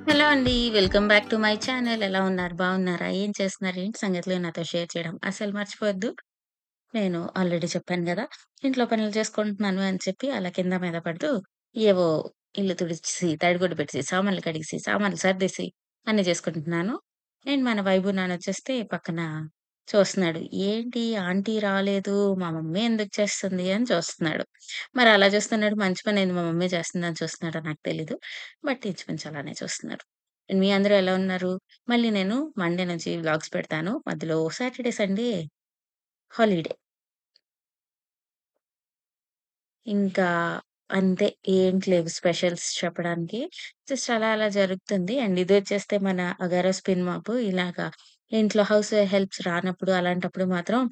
Hello అండి. Welcome back to my channel. ఎలా ఉన్నారు? బాగున్నారా? ఏం చేస్తున్నారు? ఏంటి సంగతులు నాతో షేర్ చేయడం అస్సలు మర్చిపోవద్దు. నేను ఆల్రెడీ చెప్పాను గదా! ఇంట్లో పనులు చేసుకుంటున్నాను అని చెప్పి అలా కింద మీద పడుతూ ఏవో ఇల్లు తుడిచేసి, తడిగుడ్డ పెట్టేసి, సామాన్లు కడిగేసి, సామాన్లు సర్దేసి అన్నీ చేసుకుంటున్నాను. అండ్ మన వైభు నాన్నొచ్చేస్తే పక్కన చూస్తున్నాడు. ఏంటి ఆంటీ రాలేదు, మా మమ్మీ ఎందుకు చేస్తుంది అని చూస్తున్నాడు. మరి అలా చూస్తున్నాడు మంచి పనేంది మా మమ్మీ చేస్తుందని చూస్తున్నాడో నాకు తెలీదు. బట్ ఇంచుమించు అలానే చూస్తున్నాడు. మీ అందరూ ఎలా ఉన్నారు? మళ్ళీ నేను మండే నుంచి వ్లాగ్స్ పెడతాను. మధ్యలో సాటర్‌డే, సండే హాలిడే. ఇంకా అంతే. ఏంటి లేవు స్పెషల్స్ చెప్పడానికి. జస్ట్ అలా అలా జరుగుతుంది. అండ్ ఇదొచ్చేస్తే మన అగారో స్పిన్ మాప్ ఇలాగా ఇంట్లో హౌస్ హెల్ప్స్ రానప్పుడు అలాంటప్పుడు మాత్రం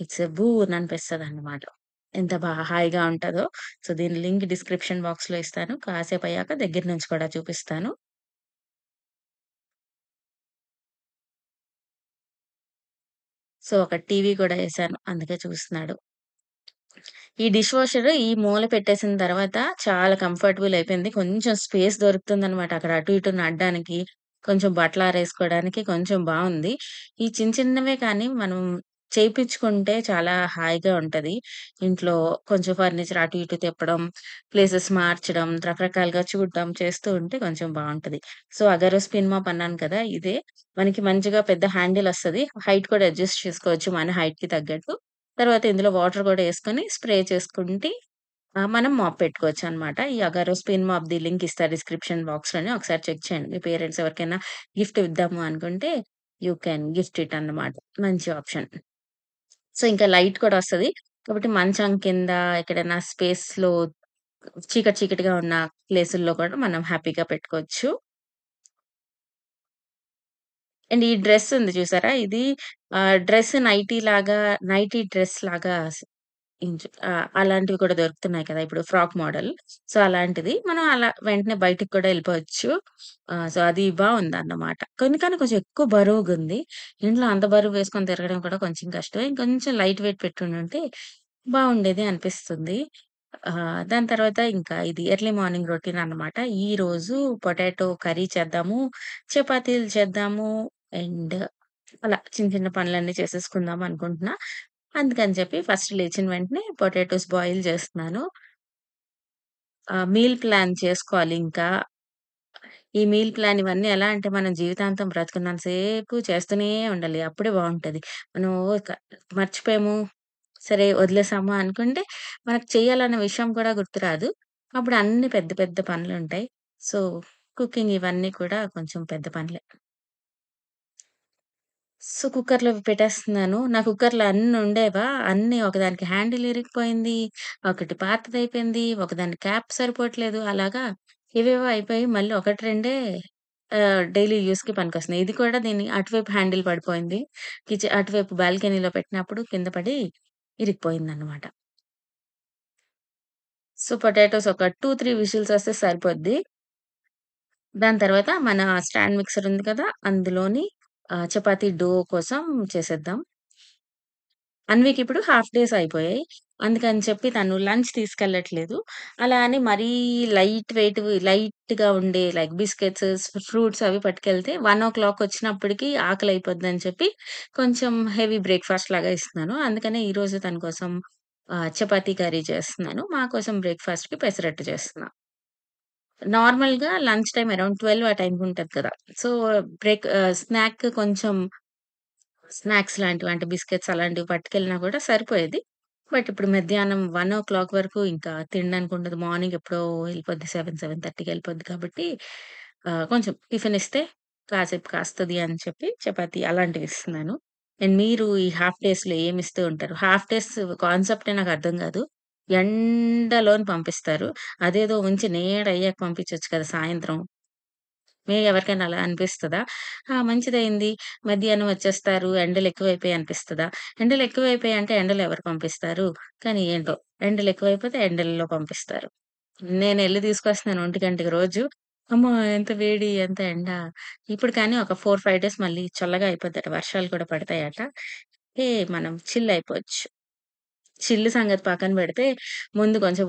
ఇట్స్ బూన్ అనిపిస్తదనమాట. ఎంత హాయిగా ఉంటదో. సో, దీని లింక్ డిస్క్రిప్షన్ బాక్స్‌లో ఇస్తాను. కాసేపయ్యాక దగ్గర నుంచి కూడా చూపిస్తాను. సో, ఒక టీవీ కూడా ఎసాను. అందుకే చూస్తున్నాడు. ఈ డిష్ వాషర్ ఈ మూల పెట్టేసిన తర్వాత చాలా కంఫర్టబుల్ అయిపోయింది. కొంచెం స్పేస్ దొరుకుతుందనమాట. అక్కడ అటు ఇటు నడడానికి, కొంచెం బట్టలారేసుకోవడానికి కొంచెం బావుంది. ఈ చిన్న చిన్నవే కానీ మనం చేపిచ్చుకుంటే చాలా హాయిగా ఉంటది. ఇంట్లో కొంచెం ఫర్నిచర్ అటు ఇటు తిప్పడం, ప్లేసెస్ మార్చడం, రకరకాలుగా చూడడం చేస్తూ ఉంటే కొంచెం బావుంటది. సో, అగరో స్పిన్ మాప్ అన్నాను కదా! ఇదే. మనకి మంచిగా పెద్ద హ్యాండిల్ ఒస్తది. హైట్ కూడా అడ్జస్ట్ చేసుకోవచ్చు మన హైట్‌కి తగ్గట్టు. తర్వాత ఇందులో వాటర్ గూడా యేసుకొని స్ప్రే చేసుకుంటే మనం మాప్ పెట్టుకోవచ్చనమాట. ఈ అగారో స్పిన్ మాప్‌ది లింక్ ఇస్తా డిస్క్రిప్షన్ బాక్స్‌లోనే ఒకసారి చెక్ చేయండి. మీ పేరెంట్స్ ఎవరికైనా గిఫ్ట్ ఇద్దాము అనుకుంటే యూ కెన్ గిఫ్ట్ ఇట్ అన్నమాట. మంచి ఆప్షన్. సో, ఇంకా లైట్ కూడా వస్తది. కాబట్టి మంచం కింద ఎక్కడైనా స్పేస్‌లో చీకటి చీకటిగా ఉన్న ప్లేసుల్లో కూడా మనం హ్యాపీగా పెట్టుకోవచ్చు. అండ్ ఈ డ్రెస్ ఉంది చూసారా? ఇది డ్రెస్ నైటీ లాగా నైటీ డ్రెస్ లాగా అలాంటివి కూడా దొరుకుతున్నాయి కదా! ఇప్పుడు ఫ్రాక్ మోడల్. సో, అలాంటిది. మనం అలా వెంటనే బయటికి కూడా ఎళ్ళిపోవచ్చు. సో, అది బావుందన్నమాట. కానీ కొంచెం ఎక్కువ బరువుగుంది. ఇంట్లో అంత బరువు వేసుకొని తిరగడం కూడా కొంచెం కష్టమే. ఇంకొంచెం లైట్ వెయిట్ పెట్టుండుంటే బావుండేది అనిపిస్తుంది. దాని తర్వాత ఇంకా ఇది ఎర్లీ మార్నింగ్ రొటీన్ అన్నమాట. ఈరోజు పొటాటో కర్రీ చేద్దాము, చపాతీలు చేద్దాము అండ్ అలా చిన్న చిన్న పనులన్నీ చేసేసుకుందాం అనుకుంటున్నా. అందుకని చెప్పి ఫస్ట్ లేచిన వెంటనే పొటాటోస్ బాయిల్ చేస్తున్నాను. మీల్ ప్లాన్ చేసుకోవాలి ఇంకా. ఈ మీల్ ప్లాన్ ఇవన్నీ ఎలా అంటే మనం జీవితాంతం బ్రతికున్నంత సేపు చేస్తూనే ఉండాలి. అప్పుడే బావుంటది. మనం మర్చిపోయాము, సరే వదిలేసాము అనుకుంటే మనకు చేయాలన్న విషయం కూడా గుర్తురాదు. అప్పుడు అన్ని పెద్ద పెద్ద పనులుంటాయి. సో, కుకింగ్ ఇవన్నీ కూడా కొంచెం పెద్ద పనులే. సో, కుక్కర్‌లో పెట్టేస్తున్నాను. నా కుక్కర్‌లో అన్నుండేవా, అన్నీ ఒకదానికి హ్యాండిల్ ఇరిగిపోయింది, ఒకటి పాతదయిపోయింది, ఒకదాని క్యాప్ సరిపోవట్లేదు. అలాగా ఏవేవో అయిపోయి మళ్ళీ ఒకటి రెండే డైలీ యూజ్‌కి పనికొస్తున్నాయి. ఇది కూడా దీని అటువైపు హ్యాండిల్ పడిపోయింది. అటువైపు బాల్కనీలో పెట్టినప్పుడు కింద పడి ఇరిగిపోయిందనమాట. సో, పొటాటోస్ ఒక 2, 3 విజిల్స్ వస్తే సరిపోద్ది. దాని తర్వాత మన స్టాండ్ మిక్సర్ ఉంది కదా! అందులోని చపాతీ డో కోసం చేసేద్దాం. అన్వికిప్పుడు హాఫ్ డేస్ అయిపోయాయి. అందుకని చెప్పి తను లంచ్ తీసుకెళ్ళట్లేదు. అలా అని మరీ లైట్‌గా ఉండే లైక్ బిస్కెట్స్, ఫ్రూట్స్ అవి పట్టుకెళ్తే 1:00 వచ్చినప్పటికి ఆకలైపోద్దని చెప్పి కొంచెం హెవీ బ్రేక్‌ఫాస్ట్ లాగా ఇస్తున్నాను. అందుకనే ఈరోజు తన కోసం చపాతీ కర్రీ చేస్తున్నాను. మా కోసం బ్రేక్‌ఫాస్ట్‌కి పెసరట్టు చేస్తున్నా. నార్మల్‌గా లంచ్ టైమ్ అరౌండ్ 12 ఆ టైంకి ఉంటది కదా! సో, స్నాక్ కొంచెం స్నాక్స్ లాంటివి అంటే బిస్కెట్స్ అలాంటివి పట్టుకెళ్ళినా కూడా సరిపోయేది. బట్ ఇప్పుడు మధ్యాహ్నం 1:00 వరకు ఇంకా తినడానికి ఉండదు. మార్నింగ్ ఎప్పుడో ఎళ్ళిపోద్ది. 7, 7:30కి ఎళ్ళిపోద్ది కాబట్టి కొంచెం టిఫిన్ ఇస్తే కాసేపు కాస్తది అని చెప్పి చపాతీ అలాంటివి ఇస్తున్నాను. అండ్ మీరు ఈ హాఫ్ డేస్‌లో ఏమిస్తూ ఉంటారు? హాఫ్ డేస్ కాన్సెప్టే నాకు అర్థం కాదు. ఎండలోని పంపిస్తారు. అదేదో ఉంచి నీడయ్యాక పంపించొచ్చు కదా! సాయంత్రం. ఎవరికైనా అలా అనిపిస్తదా? మంచిదయింది. మధ్యాహ్నం వచ్చేస్తారు. ఎండలెక్కువైపోయాయి అనిపిస్తదా? ఎండలెక్కువైపోయాయంటే ఎండలో ఎవరు పంపిస్తారు? కానీ ఏంటో ఎండలెక్కువైపోతే ఎండల్లో పంపిస్తారు. నేనెళ్లి తీసుకొస్తున్నాను 1:00కి రోజు. అమ్మో! ఎంత వేడి, ఎంత ఎండ. ఇప్పుడు కానీ ఒక 4, 5 డేస్ మళ్ళీ చల్లగా అయిపోద్దట. వర్షాలు కూడా పడతాయట. మనం చిల్ అయిపోవచ్చు. చిల్లు సంగతి పక్కన పెడితే, ముందు కొంచెం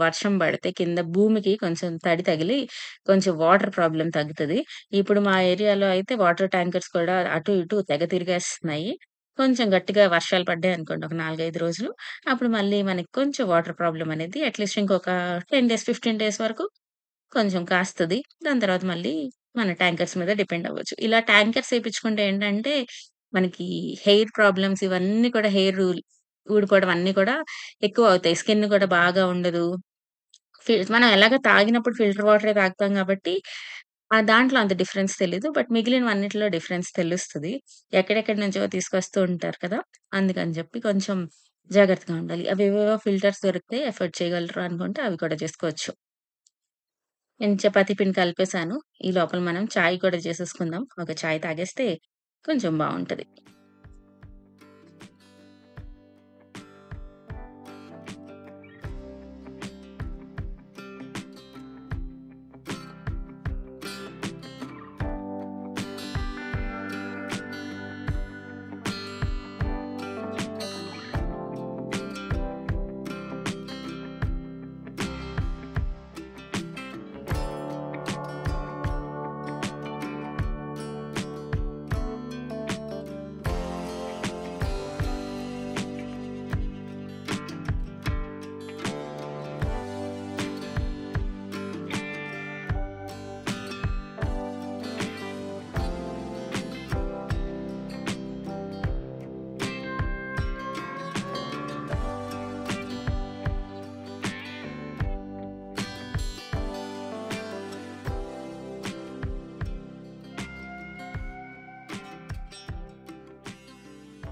వర్షం పడితే కింద భూమికి కొంచెం తడి తగిలి, కొంచెం వాటర్ ప్రాబ్లమ్ తగ్గుతది. ఇప్పుడు మా ఏరియాలో అయితే వాటర్ ట్యాంకర్స్ కూడా అటు, ఇటు తెగ తిరిగేస్తున్నాయి. కొంచెం గట్టిగా వర్షాలు పడ్డాయనుకోండి ఒక 4, 5 రోజులు, అప్పుడు మళ్ళీ మనకి కొంచెం వాటర్ ప్రాబ్లమ్ అనేది అట్‌లీస్ట్ ఇంకొక 10 డేస్, 15 డేస్ వరకు కొంచెం కాస్తది. దాని తర్వాత మళ్ళీ మన ట్యాంకర్స్ మీద డిపెండ్ అవ్వచ్చు. ఇలా ట్యాంకర్స్ ఏపిచ్చుకుంటే ఏంటంటే, మనకి హెయిర్ ప్రాబ్లమ్స్ ఇవన్నీ కూడా ఊడిపోవడం అన్నీ కూడా ఎక్కువవుతాయి. స్కిన్ కూడా బాగా ఉండదు. మనం ఎలాగో తాగినప్పుడు ఫిల్టర్ వాటరే తాగుతాం గాబట్టి, దాంట్లో అంత డిఫరెన్స్ తెలీదు. బట్ మిగిలినవన్నిటిలో డిఫరెన్స్ తెలుస్తది. ఎక్కడెక్కడి నుంచో తీసుకొస్తూ ఉంటారు కదా! అందుకని జెప్పి కొంచెం జాగ్రత్తగా ఉండాలి. అవేవేవో ఫిల్టర్స్ దొరుకుతాయి. ఎఫర్డ్ చేయగలరు అనుకుంటే అవి కూడా జేసుకోవచ్చు. నేను చపాతీ పిండి కలిపేసాను. ఈ లోపల మనం చాయ్ కూడా చేసేసుకుందాం. ఒక చాయ్ తాగేస్తే కొంచెం బావుంటది.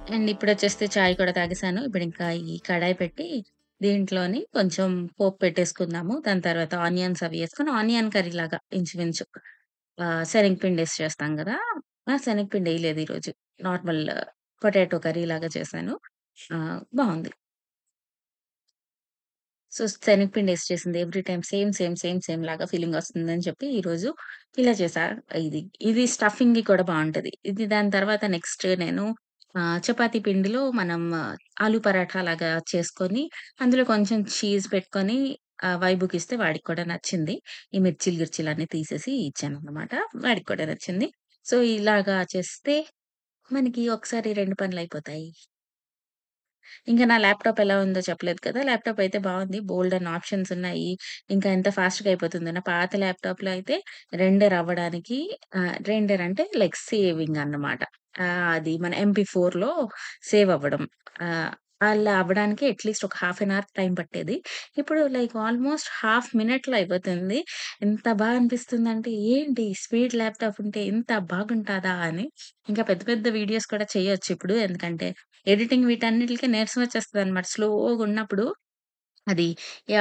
అండ్ ఇప్పుడొచ్చేస్తే చాయ్ కూడా తాగేసాను. ఇప్పుడింకా ఈ కడాయి పెట్టి దీంట్లోని కొంచెం పోపు పెట్టేసుకుందాము. దాని తర్వాత ఆనియన్స్ అవి యేసుకొని ఆనియన్ కర్రీలాగా ఇంచుమించు శనగపిండేసి చేస్తాం గదా! శనగపిండేయలేదు ఈరోజు. నార్మల్ పొటాటో కర్రీలాగా చేశాను. బావుంది. సో, శనగపిండేసి చేసింది ఎవ్రీ టైమ్ సేమ్ లాగా ఫీలింగొస్తుందని చెప్పి ఈరోజు ఇలా చేశా. ఇది ఇది స్టఫింగ్‌కి కూడా బావుంటది. దాని తర్వాత నెక్స్ట్ నేను చపాతీ పిండిలో మనం ఆలు పరాఠా లాగా చేసుకొని, అందులో కొంచెం చీజ్ పెట్టుకొని వైబుకిస్తే వాడికి కూడా నచ్చింది. ఈ మిర్చీలు, గిర్చీలన్నీ తీసేసి ఇచ్చానన్నమాట. వాడికి కూడా నచ్చింది. సో, ఇలాగా చేస్తే మనకి ఒకసారి 2 పనులయిపోతాయి. ఇంకా నా ల్యాప్‌టాప్ ఎలా ఉందో చెప్పలేదు కదా! ల్యాప్‌టాప్ అయితే బావుంది. బోలెడన్ని ఆప్షన్స్ ఉన్నాయి. ఇంకా ఎంత ఫాస్ట్‌గా అయిపోతుంది. నా పాత ల్యాప్‌టాప్‌లో అయితే రెండర్ అవ్వడానికి రెండర్ అంటే లైక్ సేవింగ్ అన్నమాట. అది మన ఎంపీ4లో సేవ్ అవ్వడం. ఆహ్, అలా అవ్వడానికి అట్‌లీస్ట్ ఒక హాఫ్ అన్ అవర్ టైం పట్టేది. ఇప్పుడు లైక్ ఆల్‌మోస్ట్ హాఫ్ మినిట్‌లో అయిపోతుంది. ఎంత అనిపిస్తుందంటే ఏంటి స్పీడ్ ల్యాప్‌టాప్ ఉంటే ఇంత బాగుంటాదా అని. ఇంకా పెద్ద పెద్ద వీడియోస్ కూడా చేయొచ్చిప్పుడు. ఎందుకంటే ఎడిటింగ్ వీటన్నిటికి నీరసం వచ్చేస్తదనమాట. స్లోగున్నప్పుడు అది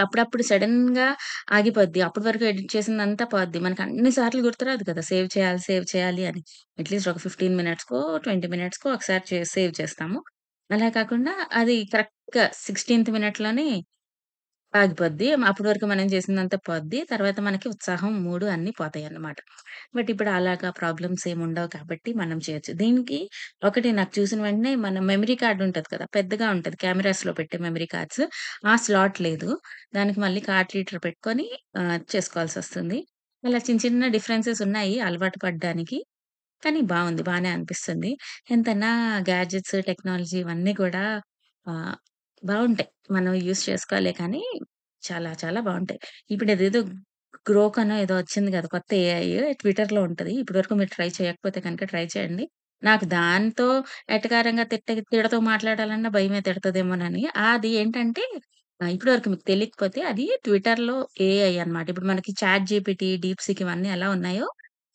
అప్పుడప్పుడు సడెన్‌గా ఆగిపోద్ది. అప్పటి వరకు ఎడిట్ చేసిందంతా పోద్ది. మనకు అన్ని సార్లు గుర్తురాదు కదా! సేవ్ చేయాలి అని. అట్‌లీస్ట్ ఒక 15 మినిట్స్‌కో, 20 మినిట్స్‌కో ఒకసారి సేవ్ చేస్తాము. అలా కాకుండా అది కరెక్ట్‌గా 16థ్ మినిట్‌లోనే ఆగిపోద్ది. అప్పటి వరకు మనం చేసిందంతా పోద్ది. తర్వాత మనకి ఉత్సాహం, మూడు అన్నీ పోతాయన్నమాట. బట్ ఇప్పుడు అలాగా ప్రాబ్లమ్స్ ఏముండవు కాబట్టి మనం చేయొచ్చు. దీనికి ఒకటి నాకు చూసిన వెంటనే మన మెమరీ కార్డ్ ఉంటది కదా! పెద్దగా ఉంటది. కెమెరాస్‌లో పెట్టే మెమరీ కార్డ్స్. ఆ స్లాట్ లేదు. దానికి మళ్ళీ కార్డ్ రీడర్ పెట్టుకొని చేసుకోవాల్సొస్తుంది. అలా చిన్న చిన్న డిఫరెన్సెస్ ఉన్నాయి అలవాటు పడ్డానికి. కానీ బావుంది. బానే అనిపిస్తుంది. ఎంతన్నా గ్యాడ్జెట్స్, టెక్నాలజీ ఇవన్నీ కూడా ఆహ్, బావుంటాయి. మనం యూజ్ చేసుకోలే కానీ చాలా చాలా బావుంటాయి. ఇప్పుడదేదో గ్రోకనో ఏదో వచ్చింది కదా! కొత్త ఏఐ ట్విట్టర్‌లో ఉంటది. ఇప్పటి వరకు మీరు ట్రై చేయకపోతే గనుక ట్రై చేయండి. నాకు దాంతో ఎటకారంగా తిడతూ మాట్లాడాలన్నా భయమే తిడతదేమోనని. అది ఏంటంటే ఇప్పటి వరకు మీకు తెలియకపోతే అది ట్విట్టర్‌లో ఏఐ అన్నమాట. ఇప్పుడు మనకి చాట్ జీపీటీ, డీప్‌సీక్ ఇవన్నీ ఎలా ఉన్నాయో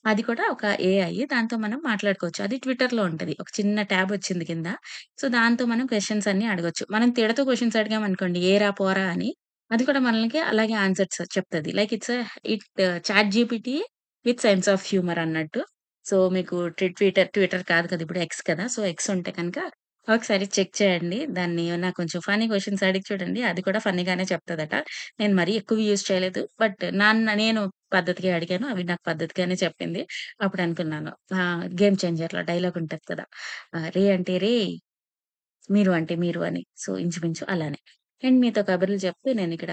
అది కూడా ఒక ఏఐ. దాంతో మనం మాట్లాడుకోవచ్చు. అది ట్విట్టర్‌లో ఉంటది. ఒక చిన్న ట్యాబ్ వచ్చింది కింద. సో, దాంతో మనం క్వెషన్స్ అన్నీ అడగొచ్చు. మనం తిడతూ క్వెషన్స్ అడిగామనుకోండి ఏరా, పోరా అని అది కూడా మనకి అలాగే ఆన్సర్స్ చెప్తది. Like it ChatGPT with sense of humour అన్నట్టు. సో, మీకు ట్విట్టర్ కాదు కదా! ఇప్పుడు ఎక్స్ కదా! సో, ఎక్స్ ఉంటే కనుక ఒకసారి చెక్ చేయండి. దాన్ని ఏమన్నా కొంచెం ఫన్నీ క్వెషన్స్ అడిగి చూడండి. అది కూడా ఫన్నీగానే చెప్తదట. నేను మరీ ఎక్కువ యూజ్ చేయలేదు. బట్ నేను పద్ధతిగా అడిగాను. అవి నాకు పద్ధతిగానే చెప్పింది. అప్పుడనుకున్నాను. 'గేమ్ చేంజర్‌లో' డైలాగ్ ఉంటది కదా! రే అంటే రేయ్ మీరు అంటే మీరు అని. సో, ఇంచుమించు అలానే. అండ్ మీతో కబుర్లు చెప్తూ నేనిక్కడ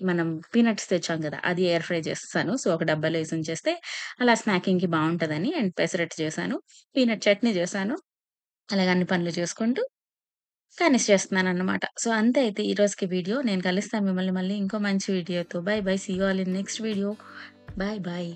మనం పీనట్స్ తెచ్చాం గదా! అది ఎయిర్ ఫ్రై చేసేసాను. సో, ఒక డబ్బాలో ఏసి ఉంచేస్తే అలా స్నాకింగ్‌కి బావుంటదని అండ్ పెసరట్టు చేశాను. పీనట్ చట్నీ చేశాను. అలాగే అన్ని పనులు చేసుకుంటూ ఫినిష్ చేస్తున్నానన్నమాట. సో, అంతే అయితే ఈ రోజుకి వీడియో. నేను కలుస్తాను మిమ్మల్ని మళ్ళీ ఇంకో మంచి వీడియోతో. Bye bye. See you all in next video. Bye bye.